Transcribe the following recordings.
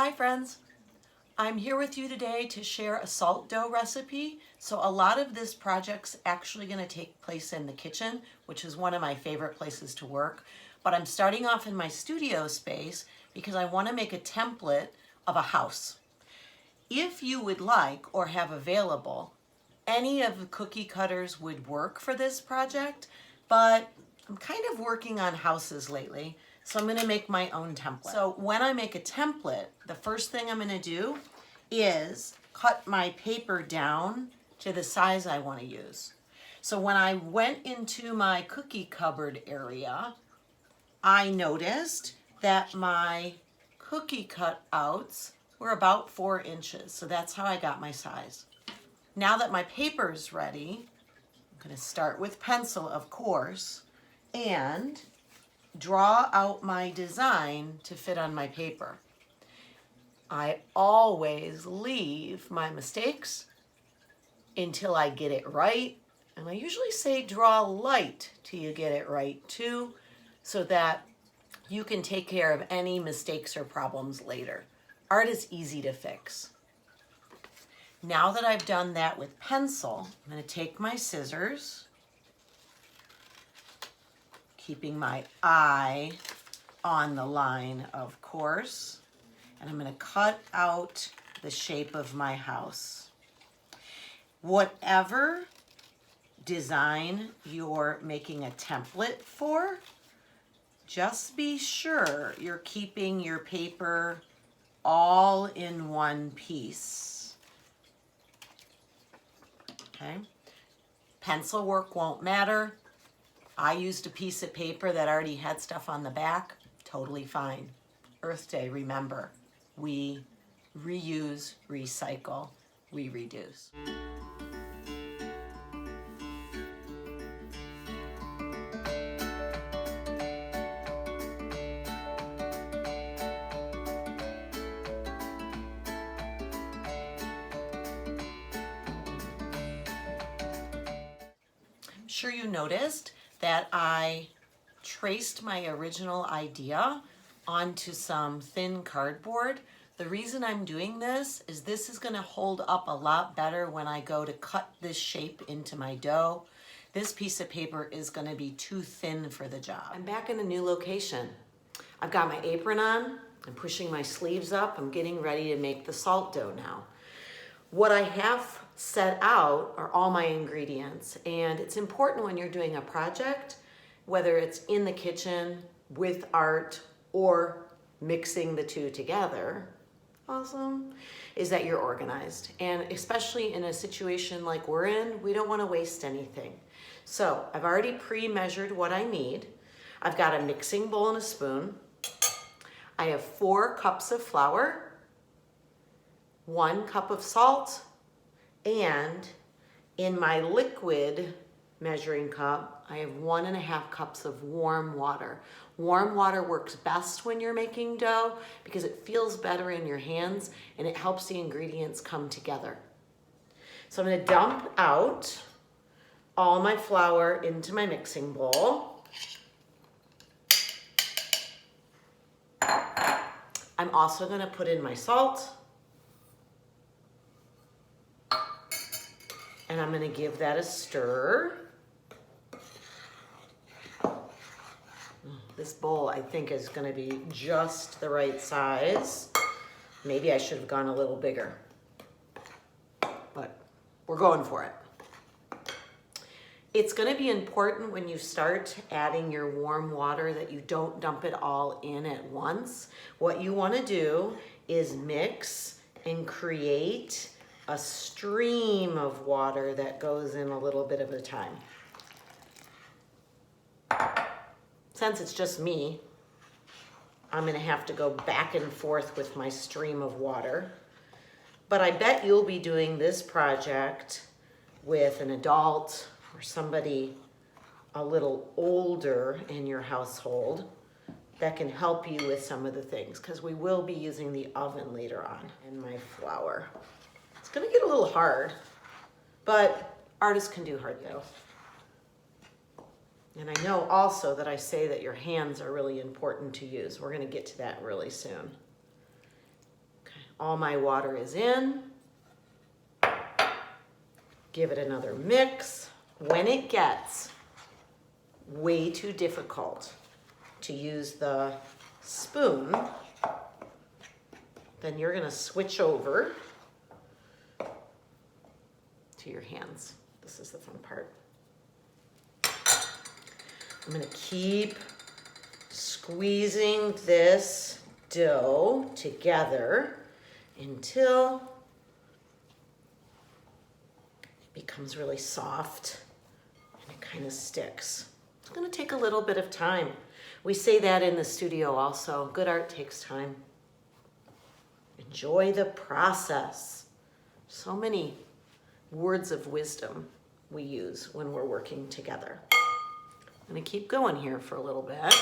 Hi friends, I'm here with you today to share a salt dough recipe. So a lot of this project's actually going to take place in the kitchen, which is one of my favorite places to work. But I'm starting off in my studio space because I want to make a template of a house. If you would like or have available, any of the cookie cutters would work for this project, but I'm kind of working on houses lately, so I'm gonna make my own template. So when I make a template, the first thing I'm gonna do is cut my paper down to the size I wanna use. So when I went into my cookie cupboard area, I noticed that my cookie cutouts were about 4 inches. So that's how I got my size. Now that my paper's ready, I'm going to start with pencil, of course, and draw out my design to fit on my paper. I always leave my mistakes until I get it right. And I usually say draw light till you get it right too, so that you can take care of any mistakes or problems later. Art is easy to fix. Now that I've done that with pencil, I'm going to take my scissors, keeping my eye on the line, of course, and I'm going to cut out the shape of my house. Whatever design you're making a template for, just be sure you're keeping your paper all in one piece. Okay? Pencil work won't matter. I used a piece of paper that already had stuff on the back. Totally fine. Earth Day, remember, we reuse, recycle, we reduce. I'm sure you noticed that I traced my original idea onto some thin cardboard. The reason I'm doing this is going to hold up a lot better when I go to cut this shape into my dough. This piece of paper is going to be too thin for the job. I'm back in a new location. I've got my apron on. I'm pushing my sleeves up. I'm getting ready to make the salt dough now. What I have set out are all my ingredients, and it's important when you're doing a project, whether it's in the kitchen with art or mixing the two together, awesome, is that you're organized. And especially in a situation like we're in, we don't want to waste anything. So I've already pre-measured what I need. I've got a mixing bowl and a spoon. I have 4 cups of flour, 1 cup of salt, and in my liquid measuring cup, I have 1.5 cups of warm water. Warm water works best when you're making dough because it feels better in your hands and it helps the ingredients come together. So I'm going to dump out all my flour into my mixing bowl. I'm also going to put in my salt. And I'm going to give that a stir. This bowl, I think, is going to be just the right size. Maybe I should have gone a little bigger, but we're going for it. It's going to be important when you start adding your warm water that you don't dump it all in at once. What you want to do is mix and create a stream of water that goes in a little bit at a time. Since it's just me, I'm going to have to go back and forth with my stream of water. But I bet you'll be doing this project with an adult or somebody a little older in your household that can help you with some of the things, because we will be using the oven later on. And my flour. It's going to get a little hard, but artists can do hard things. And I know also that I say that your hands are really important to use. We're going to get to that really soon. All my water is in. Give it another mix. When it gets way too difficult to use the spoon, then you're gonna switch over to your hands. This is the fun part. I'm gonna keep squeezing this dough together until it becomes really soft and it kind of sticks. It's gonna take a little bit of time. We say that in the studio also. Good art takes time. Enjoy the process. So many words of wisdom we use when we're working together. I'm gonna keep going here for a little bit.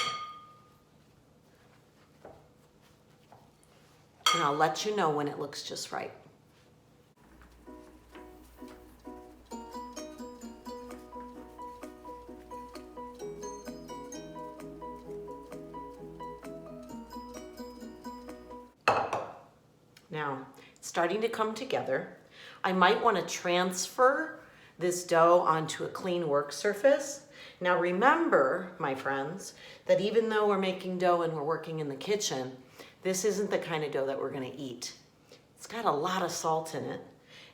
And I'll let you know when it looks just right. Now, it's starting to come together. I might want to transfer this dough onto a clean work surface. Now remember, my friends, that even though we're making dough and we're working in the kitchen, this isn't the kind of dough that we're going to eat. It's got a lot of salt in it,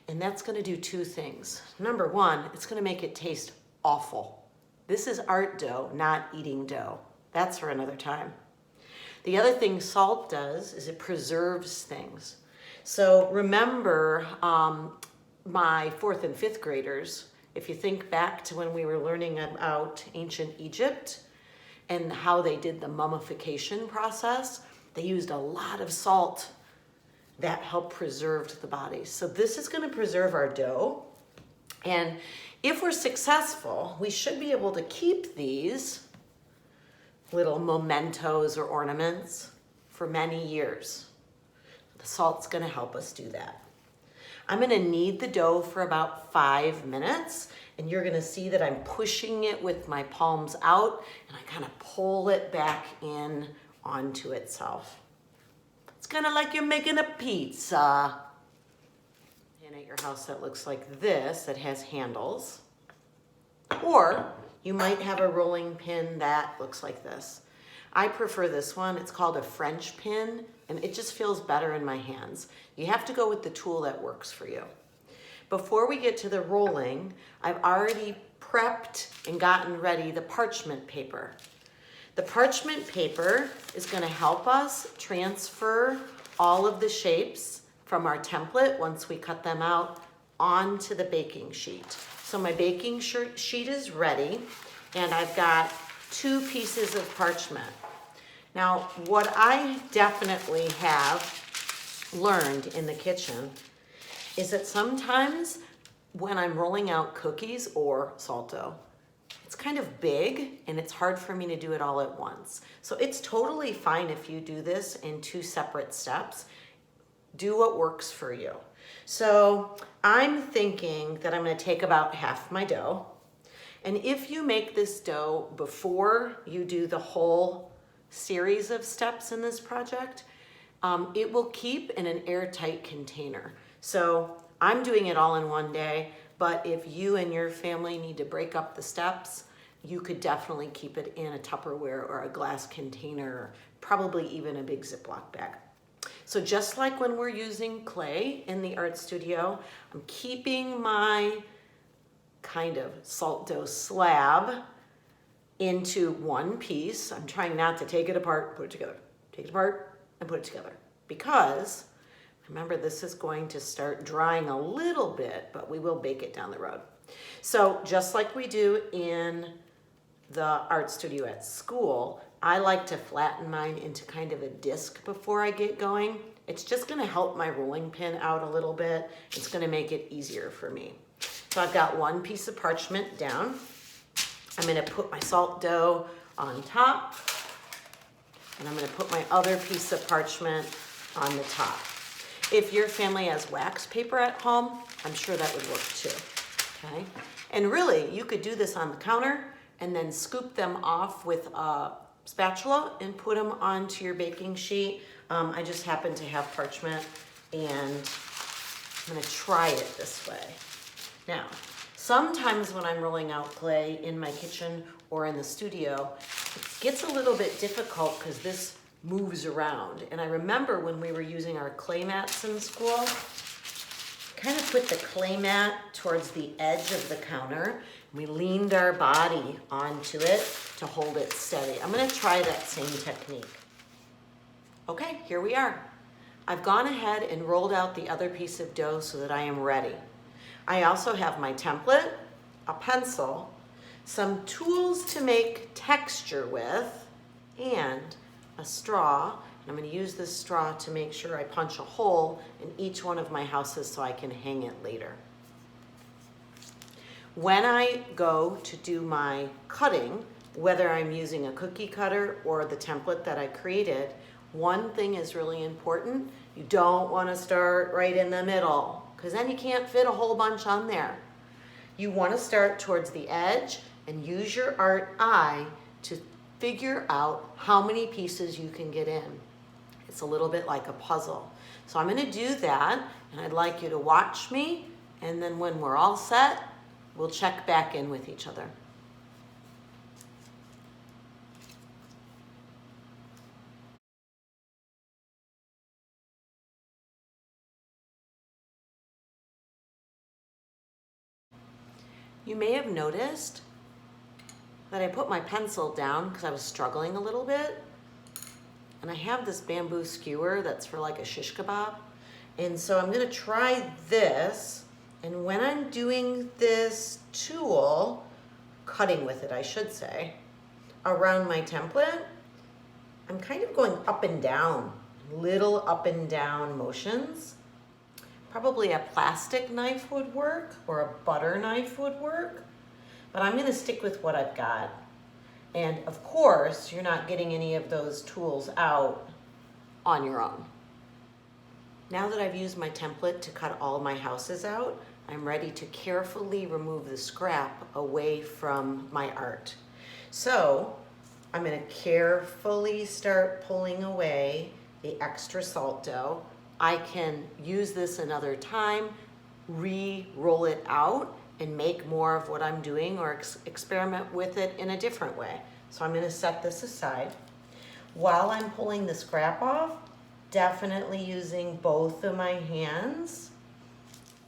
and that's going to do two things. Number one, it's going to make it taste awful. This is art dough, not eating dough. That's for another time. The other thing salt does is it preserves things. So remember my 4th and 5th graders, if you think back to when we were learning about ancient Egypt and how they did the mummification process, they used a lot of salt that helped preserve the body. So this is going to preserve our dough. And if we're successful, we should be able to keep these little mementos or ornaments for many years. The salt's going to help us do that. I'm going to knead the dough for about 5 minutes, and you're going to see that I'm pushing it with my palms out, and I kind of pull it back in onto itself. It's kind of like you're making a pizza. And at your house that looks like this, that has handles. Or you might have a rolling pin that looks like this. I prefer this one. It's called a French pin, and it just feels better in my hands. You have to go with the tool that works for you. Before we get to the rolling, I've already prepped and gotten ready the parchment paper. The parchment paper is going to help us transfer all of the shapes from our template once we cut them out onto the baking sheet. So my baking sheet is ready, and I've got 2 pieces of parchment. Now, what I definitely have learned in the kitchen is that sometimes when I'm rolling out cookies or salt dough, it's kind of big and it's hard for me to do it all at once. So it's totally fine if you do this in 2 separate steps. Do what works for you. So I'm thinking that I'm going to take about half my dough. And if you make this dough before you do the whole series of steps in this project, it will keep in an airtight container. So I'm doing it all in one day, but if you and your family need to break up the steps, you could definitely keep it in a Tupperware or a glass container, probably even a big Ziploc bag. So just like when we're using clay in the art studio, I'm keeping my kind of salt dough slab into one piece. I'm trying not to take it apart, put it together, take it apart and put it together, because remember, this is going to start drying a little bit, but we will bake it down the road. So just like we do in the art studio at school, I like to flatten mine into kind of a disc before I get going. It's just gonna help my rolling pin out a little bit. It's gonna make it easier for me. So I've got one piece of parchment down. I'm gonna put my salt dough on top, and I'm gonna put my other piece of parchment on the top. If your family has wax paper at home, I'm sure that would work too, okay? And really, you could do this on the counter and then scoop them off with a spatula and put them onto your baking sheet. I just happen to have parchment and I'm gonna try it this way. Now, sometimes when I'm rolling out clay in my kitchen or in the studio, it gets a little bit difficult because this moves around. And I remember when we were using our clay mats in school, kind of put the clay mat towards the edge of the counter. We leaned our body onto it to hold it steady. I'm gonna try that same technique. Okay, here we are. I've gone ahead and rolled out the other piece of dough so that I am ready. I also have my template, a pencil, some tools to make texture with, and a straw. And I'm going to use this straw to make sure I punch a hole in each one of my houses so I can hang it later. When I go to do my cutting, whether I'm using a cookie cutter or the template that I created, one thing is really important. You don't want to start right in the middle because then you can't fit a whole bunch on there. You want to start towards the edge and use your art eye to figure out how many pieces you can get in. It's a little bit like a puzzle. So I'm going to do that, and I'd like you to watch me, and then when we're all set, we'll check back in with each other. You may have noticed that I put my pencil down because I was struggling a little bit. And I have this bamboo skewer that's for like a shish kebab. And so I'm gonna try this. And when I'm doing this tool, cutting with it, I should say, around my template, I'm kind of going up and down, little up and down motions. Probably a plastic knife would work or a butter knife would work, but I'm gonna stick with what I've got. And of course, you're not getting any of those tools out on your own. Now that I've used my template to cut all my houses out, I'm ready to carefully remove the scrap away from my art. So I'm gonna carefully start pulling away the extra salt dough. I can use this another time, re-roll it out, and make more of what I'm doing or experiment with it in a different way. So I'm gonna set this aside. While I'm pulling the scrap off, definitely using both of my hands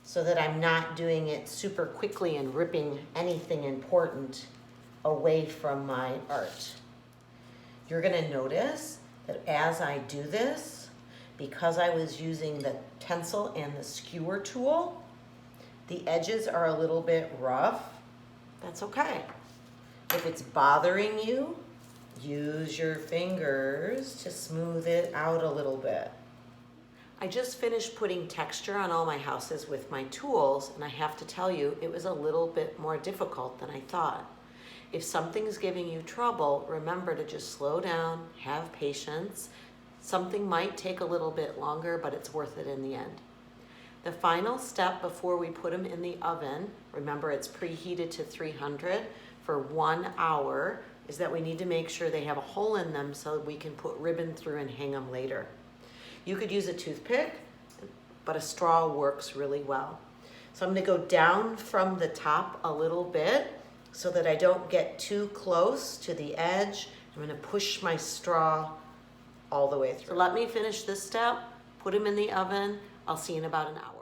so that I'm not doing it super quickly and ripping anything important away from my art. You're gonna notice that as I do this, because I was using the pencil and the skewer tool, the edges are a little bit rough. That's okay. If it's bothering you, use your fingers to smooth it out a little bit. I just finished putting texture on all my houses with my tools, and I have to tell you, it was a little bit more difficult than I thought. If something's giving you trouble, remember to just slow down, have patience. Something might take a little bit longer, but it's worth it in the end. The final step before we put them in the oven, remember it's preheated to 300 for 1 hour, is that we need to make sure they have a hole in them so we can put ribbon through and hang them later. You could use a toothpick, but a straw works really well. So I'm gonna go down from the top a little bit so that I don't get too close to the edge. I'm gonna push my straw all the way through. So let me finish this step, put them in the oven. I'll see you in about an hour.